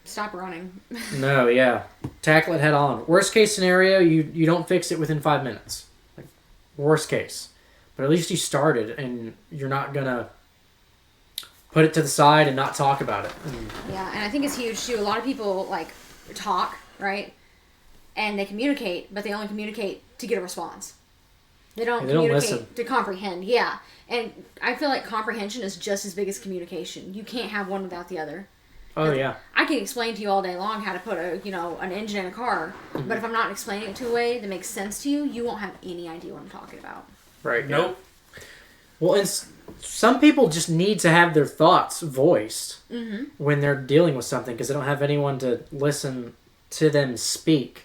Stop running. No, yeah, tackle it head on. Worst case scenario, you don't fix it within 5 minutes. Like, worst case, but at least you started, and you're not gonna put it to the side and not talk about it. Yeah, and I think it's huge too. A lot of people like talk, right? And they communicate, but they only communicate to get a response. They don't communicate to comprehend. Yeah. And I feel like comprehension is just as big as communication. You can't have one without the other. Oh, yeah. I can explain to you all day long how to put an engine in a car, but if I'm not explaining it to a way that makes sense to you, you won't have any idea what I'm talking about. Right. Nope. Yeah. Well, and some people just need to have their thoughts voiced when they're dealing with something, because they don't have anyone to listen to them speak.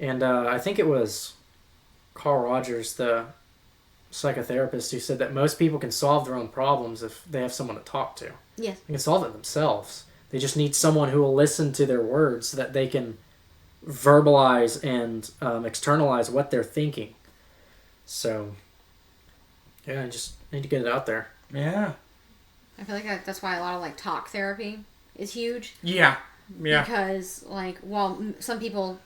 And I think it was Carl Rogers, the psychotherapist, who said that most people can solve their own problems if they have someone to talk to. Yes. They can solve it themselves. They just need someone who will listen to their words so that they can verbalize and externalize what they're thinking. So, yeah, I just need to get it out there. Yeah. I feel like that's why a lot of like talk therapy is huge. Yeah. Yeah. Because like, while some people,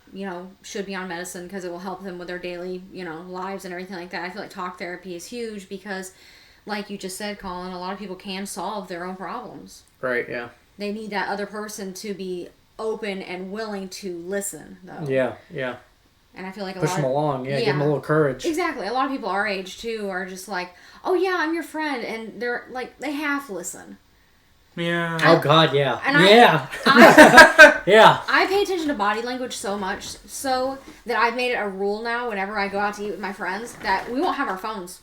should be on medicine because it will help them with their daily, lives and everything like that, I feel like talk therapy is huge because, like you just said, Collin, a lot of people can solve their own problems. Right, yeah. They need that other person to be open and willing to listen, though. Yeah, yeah. And I feel like push them along, give them a little courage. Exactly. A lot of people our age, too, are just like, oh, yeah, I'm your friend. And they're like, they half listen. Yeah. Oh God, yeah. And yeah. Yeah. I pay attention to body language so much so that I've made it a rule now whenever I go out to eat with my friends that we won't have our phones.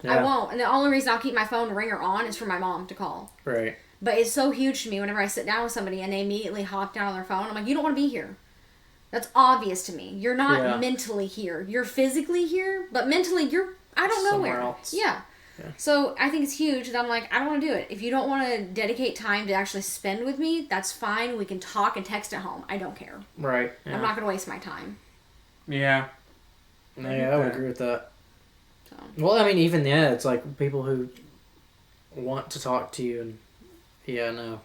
I won't. And the only reason I'll keep my phone ringer on is for my mom to call. Right. But it's so huge to me whenever I sit down with somebody and they immediately hop down on their phone. I'm like, you don't want to be here. That's obvious to me. You're not mentally here. You're physically here, but mentally I don't know somewhere where. Else. Yeah. So I think it's huge that I'm like, I don't want to do it. If you don't want to dedicate time to actually spend with me, that's fine. We can talk and text at home. I don't care. Right. Yeah. I'm not going to waste my time. Yeah. Yeah, I would agree with that. So. Well, I mean, even it's like people who want to talk to you, and no.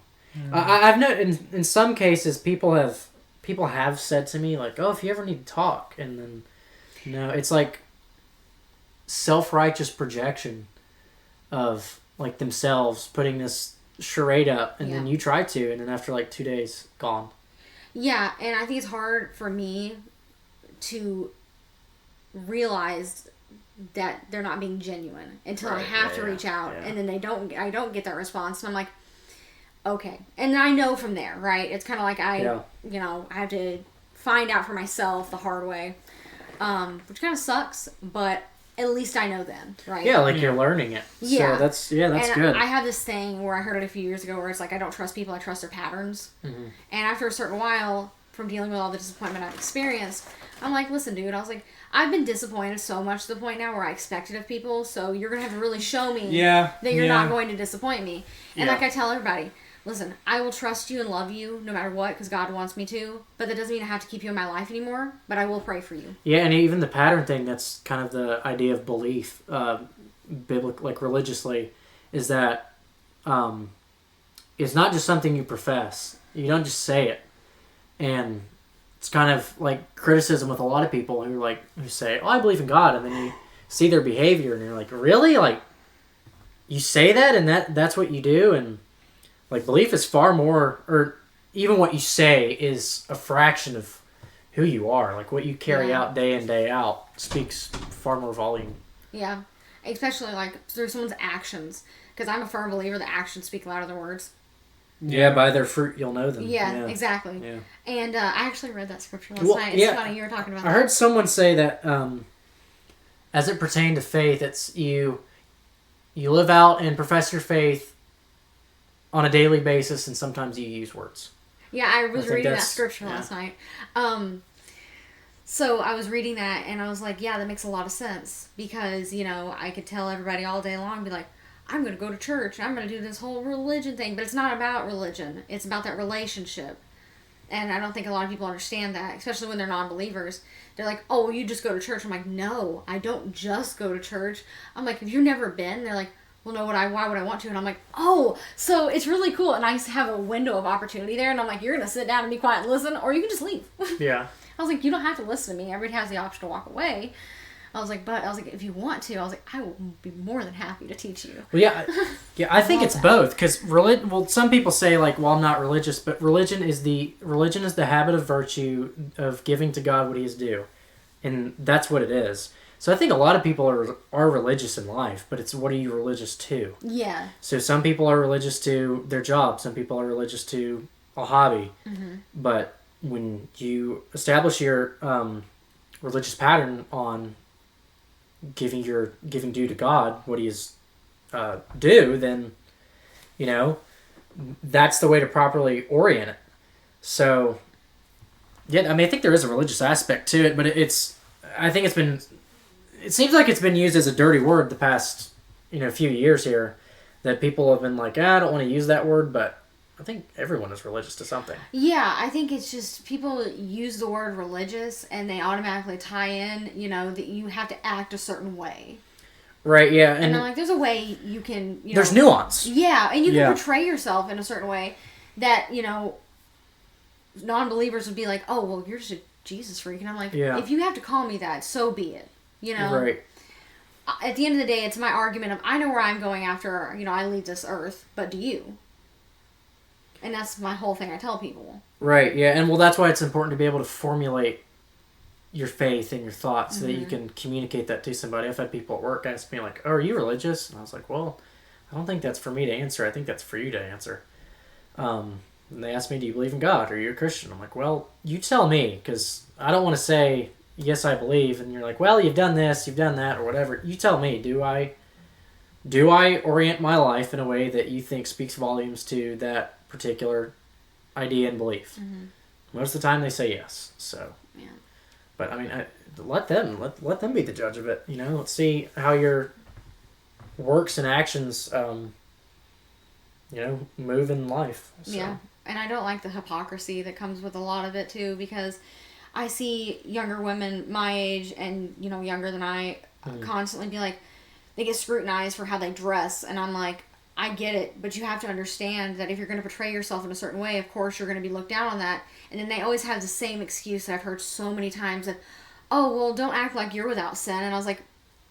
I've known in some cases people have said to me like, "Oh, if you ever need to talk," and then it's like self-righteous projection of like themselves putting this charade up, and then you try to, and then after like 2 days, gone. Yeah, and I think it's hard for me to realize that they're not being genuine until I have to reach out, and then I don't get that response, and I'm like, okay, and I know from there, right? It's kind of like I have to find out for myself the hard way, which kind of sucks, but at least I know then, right? Yeah, like you're learning it. Yeah. So that's and good. I have this thing where I heard it a few years ago where it's like, I don't trust people, I trust their patterns. Mm-hmm. And after a certain while, from dealing with all the disappointment I've experienced, I'm like, listen, dude, I was like, I've been disappointed so much to the point now where I expect it of people, so you're going to have to really show me that you're not going to disappoint me. And like I tell everybody, listen, I will trust you and love you no matter what because God wants me to, but that doesn't mean I have to keep you in my life anymore, but I will pray for you. Yeah, and even the pattern thing, that's kind of the idea of belief, biblical, like religiously, is that it's not just something you profess. You don't just say it. And it's kind of like criticism with a lot of people who say, "Oh, I believe in God," and then you see their behavior and you're like, "Really? Like, you say that and that's what you do?" And like, belief is far more, or even what you say is a fraction of who you are. Like, what you carry out day in, day out speaks far more volume. Yeah. Especially, like, through someone's actions. Because I'm a firm believer that actions speak louder than words. Yeah, by their fruit you'll know them. Yeah, exactly. Yeah. And I actually read that scripture last night. It's funny you were talking about that. I heard someone say that as it pertained to faith, it's you live out and profess your faith on a daily basis, and sometimes you use words. Yeah, I was reading that scripture last night. So I was reading that, and I was like, yeah, that makes a lot of sense. Because, I could tell everybody all day long, be like, I'm going to go to church, and I'm going to do this whole religion thing. But it's not about religion. It's about that relationship. And I don't think a lot of people understand that, especially when they're non-believers. They're like, oh, well, you just go to church. I'm like, no, I don't just go to church. I'm like, have you never been? They're like, well, no, why would I want to? And I'm like, oh, so it's really cool. And I have a window of opportunity there. And I'm like, you're going to sit down and be quiet and listen, or you can just leave. Yeah. I was like, you don't have to listen to me. Everybody has the option to walk away. I was like, if you want to, I was like, I will be more than happy to teach you. Well, yeah, I think it's both. Because some people say like, well, I'm not religious, but religion is the habit of virtue of giving to God what He is due, and that's what it is. So I think a lot of people are religious in life, but it's what are you religious to? Yeah. So some people are religious to their job. Some people are religious to a hobby. Mm-hmm. But when you establish your religious pattern on giving due to God what He is due, then that's the way to properly orient it. So yeah, I mean, I think there is a religious aspect to it, but it seems like it's been used as a dirty word the past, few years here, that people have been like, I don't want to use that word, but I think everyone is religious to something. Yeah, I think it's just people use the word religious and they automatically tie in, that you have to act a certain way. Right, yeah. And I'm like, there's a way you can, there's nuance. Yeah, and you can portray yourself in a certain way that, non-believers would be like, oh, well, you're just a Jesus freak. And I'm like, if you have to call me that, so be it. Right. At the end of the day, it's my argument of, I know where I'm going after, I leave this earth, but do you? And that's my whole thing I tell people. Right, yeah. And that's why it's important to be able to formulate your faith and your thoughts so that you can communicate that to somebody. I've had people at work ask me like, oh, are you religious? And I was like, well, I don't think that's for me to answer. I think that's for you to answer. And they asked me, do you believe in God? Are you a Christian? I'm like, well, you tell me, because I don't want to say, yes, I believe. And you're like, well, you've done this, you've done that, or whatever. You tell me, do I orient my life in a way that you think speaks volumes to that particular idea and belief? Mm-hmm. Most of the time they say yes. So, yeah. But I mean, let them be the judge of it. Let's see how your works and actions, move in life. So. Yeah. And I don't like the hypocrisy that comes with a lot of it too, because I see younger women my age and younger than I constantly be like, they get scrutinized for how they dress, and I'm like, I get it, but you have to understand that if you're going to portray yourself in a certain way, of course you're going to be looked down on that. And then they always have the same excuse that I've heard so many times that, oh, well, don't act like you're without sin. And I was like,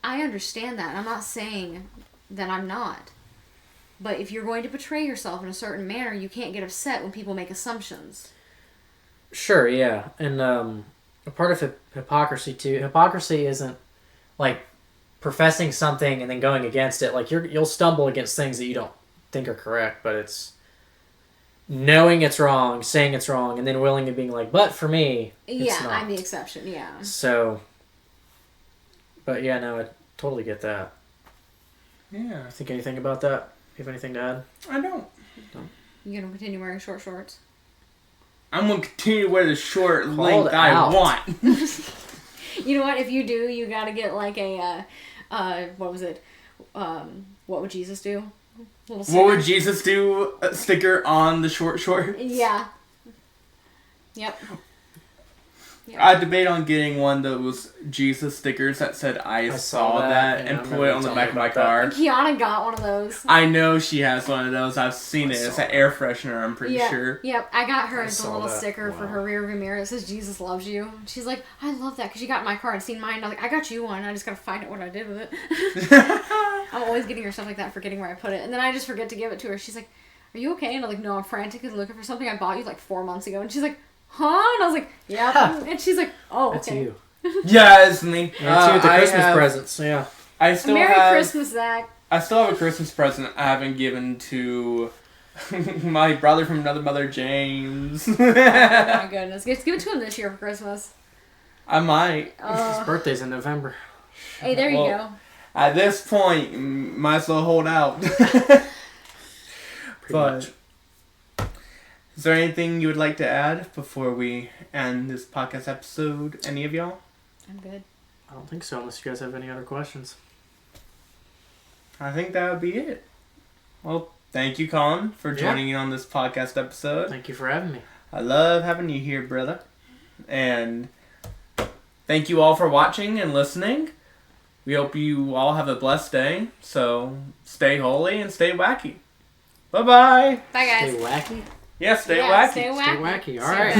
I understand that. I'm not saying that I'm not. But if you're going to portray yourself in a certain manner, you can't get upset when people make assumptions. Sure, yeah. And a part of hypocrisy, too, hypocrisy isn't, like, professing something and then going against it. Like, you'll stumble against things that you don't think are correct, but it's knowing it's wrong, saying it's wrong, and then willing and being like, but for me, it's not. I'm the exception, yeah. So, but yeah, no, I totally get that. Yeah. Think anything about that? You have anything to add? I don't. You gonna continue wearing short shorts? I'm gonna continue to wear the short length I want. You know what? If you do, you gotta get like a, what was it? What would Jesus do? What would Jesus do? A sticker on the short shorts? Yeah. Yep. I debate on getting one of those Jesus stickers that said I saw that and put it on the back of my car. Kiana got one of those. I know she has one of those. I've seen it. It's an air freshener, I'm pretty sure. Yep, I got her the little sticker for her rear view mirror. It says Jesus loves you. She's like, I love that, because she got in my car and seen mine. I was like, I got you one. I just gotta find out what I did with it. I'm always getting her stuff like that, forgetting where I put it. And then I just forget to give it to her. She's like, are you okay? And I'm like, no, I'm frantically looking for something I bought you like 4 months ago. And she's like, huh? And I was like, yeah. And she's like, oh, okay. That's you. Yeah, it's me. That's you with the Christmas presents, yeah. I still Merry have, Christmas, Zach. I still have a Christmas present I haven't given to my brother from another mother, James. Oh my goodness. Give it to him this year for Christmas. I might. His birthday's in November. Hey, there you go. At this point, might as well hold out. Much. Is there anything you would like to add before we end this podcast episode? Any of y'all? I'm good. I don't think so, unless you guys have any other questions. I think that would be it. Well, thank you, Collin, for joining in on this podcast episode. Thank you for having me. I love having you here, brother. And thank you all for watching and listening. We hope you all have a blessed day. So stay holy and stay wacky. Bye-bye. Bye, guys. Stay wacky? Yeah, stay wacky. Stay wacky. Stay wacky. All right.